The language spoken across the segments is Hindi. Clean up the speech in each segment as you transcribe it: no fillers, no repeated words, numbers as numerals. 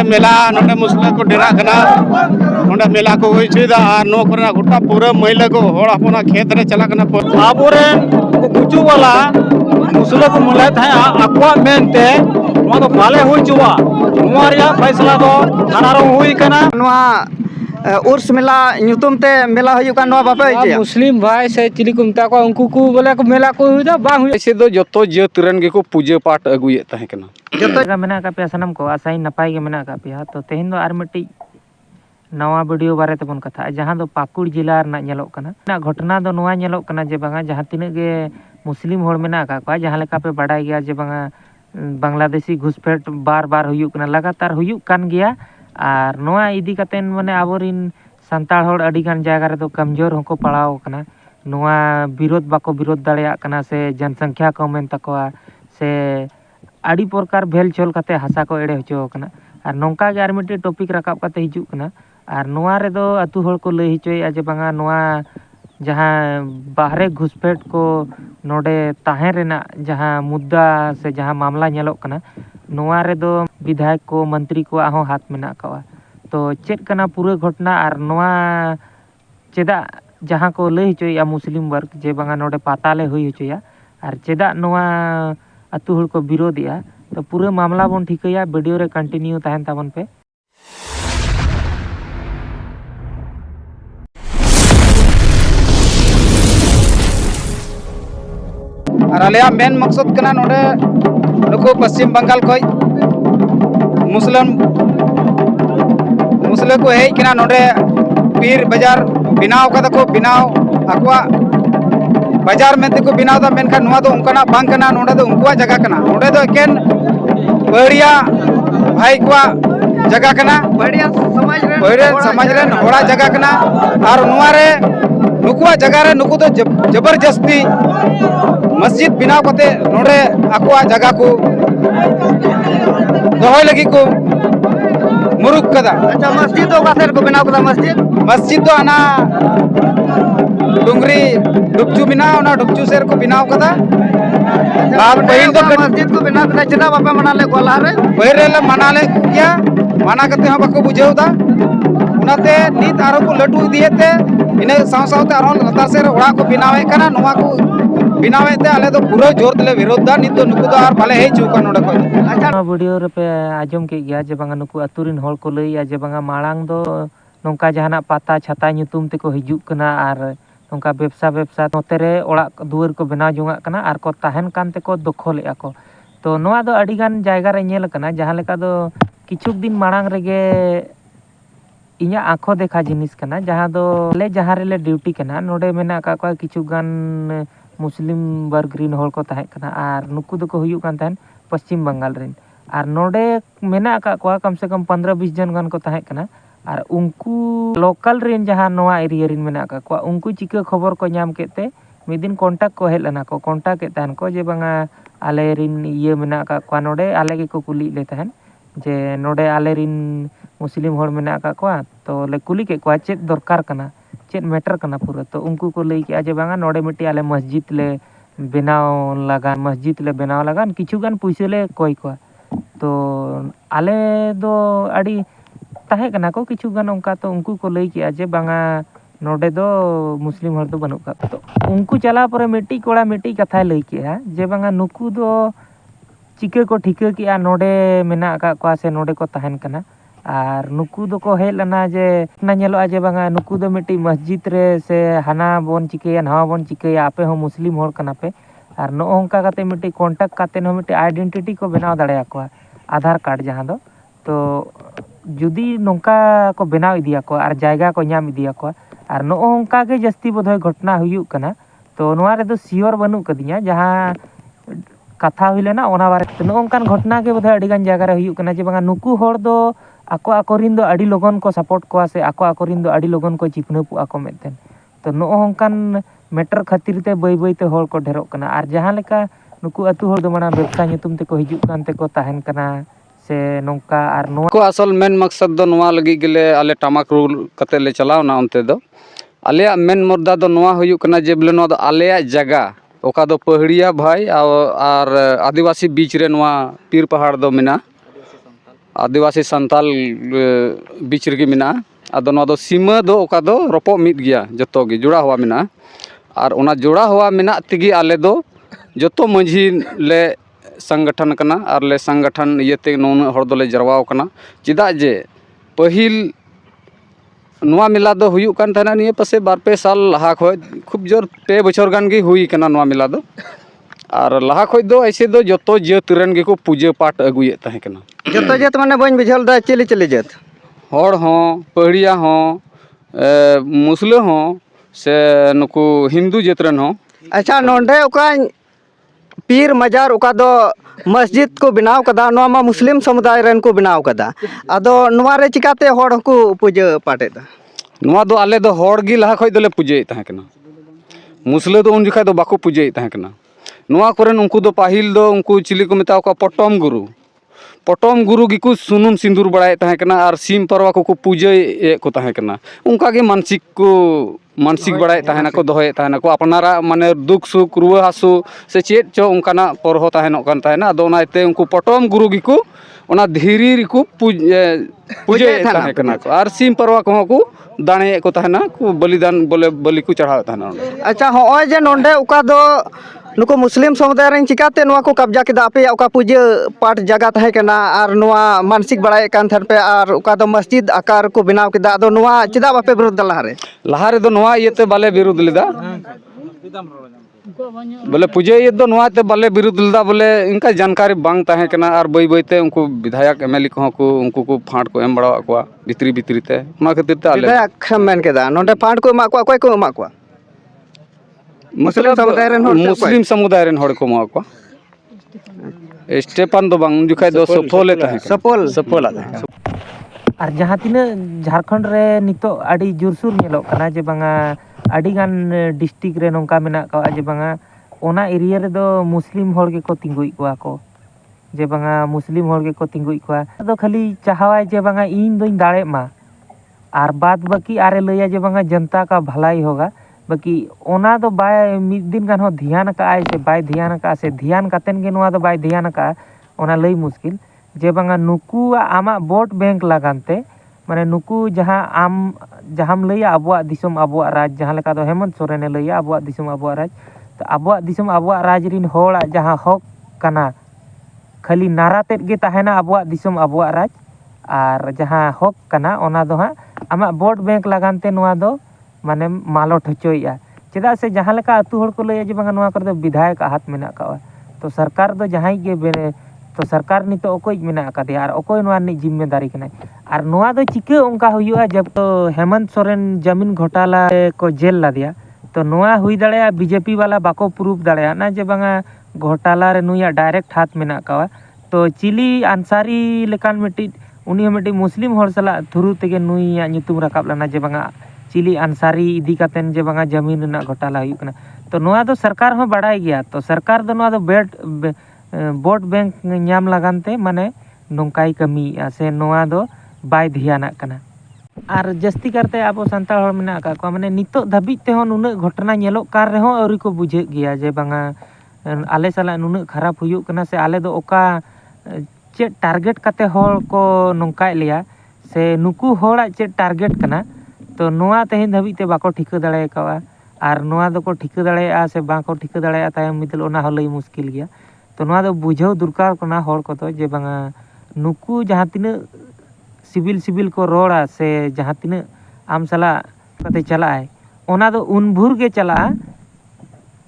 मेला नोडे मुस्लिम को डेरा कना नोडे मेला को हुई छुदा नो करना गोटा पूरा महिला को होड़ अपना खेत रे चला कना आबोरे गुजु वाला मुस्लिम को मुलाय था आकवा मेनते नोआ तो बाले हुई जुवा नोआ रिया फैसला दो थाना रो हुई कना नोआ उर्स मेला ᱧᱩᱛᱩᱢ ᱛᱮ मेला हुई का नोआ बापे जे मुस्लिम भाई से चिली को मता को उनको को बोले को मेला को हुई दा बांग हुई से दो जतो जत रन के को पूजा पाठ अगुये तहे कना जतो जगह मेना का पे सनम को आसाई नपाई के मेना का पे तो तेहिन दो आर मिट्टी नवा वीडियो बारे तेबन कथा जहां दो पाकुड़ जिला रना नेलोक कना ना घटना दो नवा नेलोक कना जे बांगा जहां तिने गे मुस्लिम होड़ मेना का को जहां लेका पे बडाय गया जे बांगा बांग्लादेशी घुसपैठ बार बार हुयुक कना लगातार हुयुक कान गया और नवा इदी कतेन माने आबोरिन संताल होड़ अडिगान जायगा रे दो कमजोर होको पड़ाव कना नवा विरोध बाको विरोध दाड़िया कना से जनसंख्या को मेन तकवा से आड़ी प्रकार भेल चोल कते हसा को एड़े होचो कना और नोंका गे आर मिटे टॉपिक रकाब कते हिजुक कना और नवा रे दो अतु होड़ को लई हिचोय जे बांगा नवा जहां बाहरे घुसपैठ को नोडे ताहे रेना जहां मुद्दा से जहां मामला नेलोक कना नवा रे दो विधायक को मंत्री को आहो हाथ मेना कवा तो चेक कना पूरा घटना और नवा चेदा जहां को लई हिचोया मुस्लिम वर्ग जे बांगा नोडे पाताले हुई हिचोया और चेदा नवा अतु होड़ को विरोधिया तो पूरा मामला बन ठिकया वीडियो रे कंटिन्यू ताहन ताबन पे और आलिया मेन मकसद कना नोडे नुको पश्चिम बंगाल कोई मुस्लिम को हेज कना नोडे पीर बाजार बिनाव कदा को बिनाव अकवा बाजार में को बिनाव दा मेनखा नुआ दो उनकना बांग कना नोडे दो उनकुआ जगह कना नोडे दो एकेन बढ़िया भाई को जगह कना बढ़िया समाज रे होड़ा जगह कना और नुआ रे नुकुआ जगह रे नुकु तो जबरदस्ती मस्जिद बिनाव कते नोडे अकवा जगह को दोहय लगी को मुरुक कदा अच्छा मस्जिद तो कासेर को बिनाव कदा मस्जिद तो आना डुंगरी डुबचू बिनाव ना डुबचू सेर को बिनाव कदा बाल पहिल तो मस्जिद को बिनाव कदा चना बापा मनाले गोला रे पहिरे ले मनाले क्या माना कते हो बाको बुझेउ दा उनाते नीत आरो को लटू दिएते इने साव सावते आरो लतार सेर ओड़ा को बिनावे कना नोवा को बिनावे ते आले तो पूरा जोर तले विरोध दा नित नुकु तो आर बाले हे चुका नोडे को अच्छा वीडियो रे पे आजम के गया जे बांगा नुकु अतुरिन होड़ को लई जे बांगा माळांग दो नोंका जहाना पाता छाता ᱧᱩᱛᱩᱢ ते को हिजुक कना आर नोंका व्यवसा नोते रे ओड़ा दुआर को बनाव जोंगा कना आर को ताहेन कान ते को दखल ए को तो नोआ दो अडी गान जायगा रे नेल कना जहां लेका दो किछुक दिन माळांग रेगे इया आंखो देखा जिनिस कना जहां दो ले जहां रे ले ड्यूटी कना नोडे मेना का को किछुक गान मुस्लिम वर्ग रिन होड़ को ताहे कना आर नुकु दो को हुयुक कान ताहेन पश्चिम बंगाल रिन आर नोडे मेना का को कम से कम 15-20 जन गान को ताहे कना आर उनको लोकल रिन जहां नोआ एरिया रिन मेना का को उनको चिका खबर को नाम केते मिदिन कांटेक्ट को हेलना को कांटेक्ट के ताहन को जे बांगा आले रिन ये मेना का को नोडे आले के को कुली ले ताहन जे नोडे आले रिन मुस्लिम होड़ मेना का को तो ले कुली के को चेत दरकार कना चेत मैटर कना पूरा तो उनको को लई के जे बांगा नोडे मिट्टी आले मस्जिद ले बनाव लगान किछु गान पुइसे ले कोई को तो आले दो अड़ी ताहे कना को किछु गान उनका तो उनको को लई के जे बांगा नोडे दो मुस्लिम होड़ दो बनुका तो उनको चला पर मिट्टी कोड़ा मिट्टी कथा लई के जे बांगा नुकु दो चिके को ठिके के नोडे मेना का को से नोडे को ताहेन कना और नुकु दो को हेलना जे ना नेलो जे बांगा नुकु दो मिट्टी मस्जिद रे से हाना बोन चिकेया नवा बोन चिकेया आपे हो मुस्लिम होड़ कना पे और नो ओंका काते मिट्टी कांटेक्ट काते नो मिट्टी आइडेंटिटी को बनाव दाड़े को आधार कार्ड जहां दो तो जुदी नोंका को बनाव इदिया को और जायगा को नाम इदिया को और नो ओंका के जस्ती बोधय घटना हुयुक कना तो नोआ रे दो सियोर बनु कदिया जहां कथा हुई लेना ओना बारे तो नो ओंकान घटना के बोधय अडिगान जायगा रे हुयुक कना जे बांगा नुकु होड़ दो आको आकोरिन दो अड़ी लोगन को सपोर्ट को से आको आकोरिन दो अड़ी लोगन को चिपनापु आको मेतेन तो नो ओंकान मैटर खातिर ते बई बई ते होड़ को ढेरोक कना और जहां लेका नुकु अतु होड़ दो माना व्यवसा ᱧᱩᱛᱩᱢ ते को हिजुक कान ते को ताहेन कना से नोंका और नो को असल मेन मकसद दो नोआ लगी गेले आले टमाक रूल कते ले चलावना उनते दो आले मेन मुद्दा दो नोआ हुयुक कना जे बोले नो दो आले जगह ओका दो पहाड़िया भाई और आदिवासी बीच रे नोआ पीर पहाड़ दो मिना आदिवासी संताल बीच रगे मेना आदो नवा दो सीमा दो ओका दो रोपो मिद गया जतो गे जोड़ा हुआ मेना और ओना जोड़ा हुआ मेना तिगी आले दो जतो मंझी ले संगठन कना और ले संगठन इयते नून हर दोले जरवाव कना चिदा जे पहिल नवा मेला दो हुयुक कान थाना निये पासे 2-3 साल लहा खय खूब जोर 2 बछर गान गे हुई कना नवा मेला दो और लहा खय दो ऐसे दो जतो जात रन गे को पूजा पाठ अगुये ताहे कना जतो जात माने बन बुझल दा चिली चिली जात हर हों पहाड़िया हों मुसले हों से नुकु हिंदू जातरन हों अच्छा नोंडे ओका पीर मजार ओका दो मस्जिद को बनाव कदा नोआ मा मुस्लिम समुदाय रन को बनाव कदा आदो नोआ रे चिकाते हर को पूजा पाठे दा नोआ दो आले दो हर गी लहा खय दोले पूजे ताहे कना मुसले दो उन जखा दो बाको पूजे ताहे कना नोआ कोरेन उनको दो पाहिल दो उनको चिली को मेता को पटम गुरु गिकु सुनुम सिंदूर बड़ाए ताहे कना और सीम परवा को पूजे को ताहे कना उनका गे मानसिक बड़ाए ताहे को दोहे ताहे को अपनारा माने दुख सुख रुआ हासु से चेत चो उनकाना परहो ताहे कान ताहे ना आदो ओनाते उनको पटम गुरु गिकु ओना धीरी रिकु पूजे ताहे कना को और सीम परवा को दाणे को ताहे ना को बलिदान बोले बलि को चढ़ाव ताहे ना अच्छा होय जे नोंडे ओका दो नुको मुस्लिम समुदाय रन चिकाते नोआ को कब्जा केदा पे ओका पूजा पाठ जगह ताहे कना और नोआ मानसिक बड़ाए कान थन पे और ओका दो मस्जिद आकार को बनाव केदा आदो नोआ चिदा बापे विरोध लहा रे दो नोआ इयते बाले विरोध लेदा बोले पूजे ये दो नोआ ते बाले विरोध लेदा बोले इनका जानकारी बांग ताहे कना और बई बईते उनको विधायक एमएलए को उनको को फांड को एम बड़ा को भितरी ते ओना खातिर ते आले विधायक मेन केदा नोंडे फांड को मा को कोय को मा को मुस्लिम समुदाय रन हड़ को मा को स्टेपन दो बांग जुखाय दो सफल ताहे सफल और जहाँ तीन झारखंड रे नितो आड़ी जोरसुर नेलोग कना जे बांगा आड़ी गान डिस्ट्रिक्ट रे नोंका मेना का जे बांगा ओना एरिया रे दो मुस्लिम हड़ के को तिंगुई कोआ को जे बांगा मुस्लिम हड़ के को तिंगुई कोआ दो खाली चाहवाय जे बांगा इन दोइन दाड़े मा और बाद बाकी आरे लैया जे बांगा जनता का भलाई होगा बाकी ओना दो बाय मिद दिन गान हो ध्यान का आय से बाय ध्यान का से ध्यान कातेन के नोआ दो बाय ध्यान का ओना लई मुश्किल जे बांगा नुकु आमा वोट बैंक लगानते माने नुकु जहाँ आम जहाँ लैया अबुआ दिसम अबुआ राज जहाँ लेका दो हेमंत सोरेने लैया अबुआ दिसम अबुआ राज तो अबुआ दिसम अबुआ राज रिन होड़ा जहाँ हक कना खाली नारा तेद गे ताहेना अबुआ दिसम अबुआ राज और जहाँ हक कना ओना दो हाँ आमा वोट बैंक लगानते नोआ दो माने मालोट हचोया चेदा से जहाँ लेका अतु हड़ को लैया जे बांगा नोआ कर दो विधायक हाथ मेना का तो सरकार दो जहाँ गे बेने तो सरकार नितो ओकोई मेना का दिया और ओकोई नोआ नि जिम्मेदारी कना और नोआ दो चिके उनका हुआ जब तो हेमंत सोरेन जमीन घोटाला को जेल ला दिया तो नोआ हुई दाड़े बीजेपी वाला बाको प्रूफ दाड़े ना जे बांगा घोटाला रे नुया डायरेक्ट हाथ मेना का तो चिली अंसारी लेकान मिट्टी उनी मिट्टी मुस्लिम हड़ सला थुरु तेगे नुया nyutum राकाब लना जे बांगा चिली अंसारी इदी कातेन जे बांगा जमीन ना घोटाला हुई कना तो नोआ दो सरकार हो बड़ाई गया तो सरकार दो नोआ दो वोट बैंक नाम लगानते माने नोंकाई कमी से नोआ दो बाय ध्याना कना और जस्ती करते अब संताल हड़ मेना का को माने नितो धाबी ते हो नुन घटना नेलोक कार रे हो औरी को बुझे गया जे बांगा आले साला नुन खराब हुई कना से आले दो ओका चे टारगेट काते हड़ को नोंकाय लिया से नुकु हड़ा चे टारगेट कना तो नोआ तेहेन धाबी ते बाको ठिका दाड़े का और नोआ दो को ठिका दाड़े से बाको ठिका दाड़े तायम मिदल ओना हो लई मुश्किल गया तो नोआ दो बुझाव दरकार कना हड़ को तो जे बांगा नुकु जहाँ तीन सिविल को रोड़ा से जहाँ तीन आम सला कते चला है ओना दो उन भूर के चला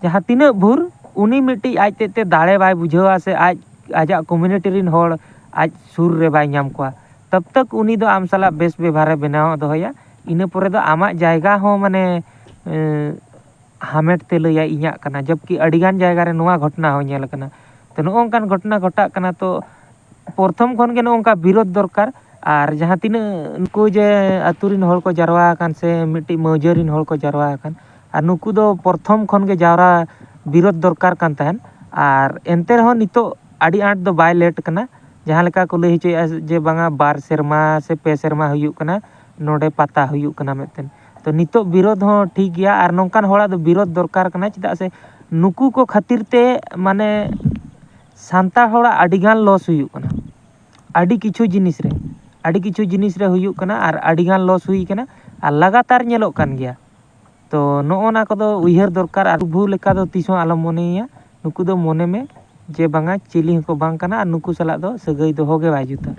जहाँ तीन भूर उनी मिट्टी आज ते दाड़े बाय बुझावा से आज आजा कम्युनिटी रिन हड़ आज सुर रे बाय नाम को तब तक उनी दो आम सला बेस व्यवहार बनाव दोया इना परे दो आमा जायगा हो माने हामेट ते लैया इñा कना जबकि अड़ीगान जायगा रे नोआ घटना हो नेल कना तो नोंकान घटना घटा कना तो प्रथम खन के नोंका विरोध दरकार और जहाँ तीन नुकु जे अतुरिन हड़ को जारवा कान से मिट्टी मौजरिन हड़ को जारवा कान और नुकु दो प्रथम खन के जावरा विरोध दरकार कान तहन और एनते रहो नितो आड़ी आंट दो बाय लेट कना जहाँ लेका को लई हिचोया जे बांगा 2 सेरमा से 5 सेरमा हुयुक कना नोडे पता हुयुक कना मेतेन तो नितो विरोध हो ठीक गया और नोंकान हड़ा दो विरोध दरकार कना चिदा से नुकु को खातिर ते माने सांता हड़ा अडिगान लॉस हुयुक कना ᱟᱹᱰᱤ ᱠᱤᱪᱷᱩ ᱡᱤᱱᱤᱥ ᱨᱮ ᱦᱩᱭᱩᱜ ᱠᱟᱱᱟ ᱟᱨ ᱟᱹᱰᱤᱜᱟᱱ ᱞᱚᱥ ᱦᱩᱭ ᱠᱟᱱᱟ ᱟᱨ ᱞᱟᱜᱟᱛᱟᱨ ᱧᱮᱞᱚᱜ ᱠᱟᱱ ᱜᱮᱭᱟ᱾ ᱛᱚ ᱱᱚᱜᱼᱚ ᱱᱟ ᱠᱚᱫᱚ ᱩᱭᱦᱟᱹᱨ ᱫᱚᱨᱠᱟর ᱟᱨ ᱵᱷᱩ ᱞᱮᱠᱟ ᱫᱚ ᱛᱤᱥ ᱦᱚᱸ ᱟᱞᱚᱢ ᱢᱚᱱᱮᱭᱟ, ᱱᱩᱠᱩ ᱫᱚ ᱢᱚᱱᱮ ᱢᱮ ᱡᱮ ᱵᱟᱝᱟ ᱪᱤᱞᱤ ᱦᱚᱸᱠᱚ ᱵᱟᱝ ᱠᱟᱱᱟ ᱟᱨ ᱱᱩᱠᱩ ᱥᱟᱞᱟᱜ ᱫᱚ ᱥᱟᱹᱜᱟᱹᱭ ᱫᱚᱦᱚ ᱜᱮ ᱵᱟᱭ ᱡᱩᱛᱟ।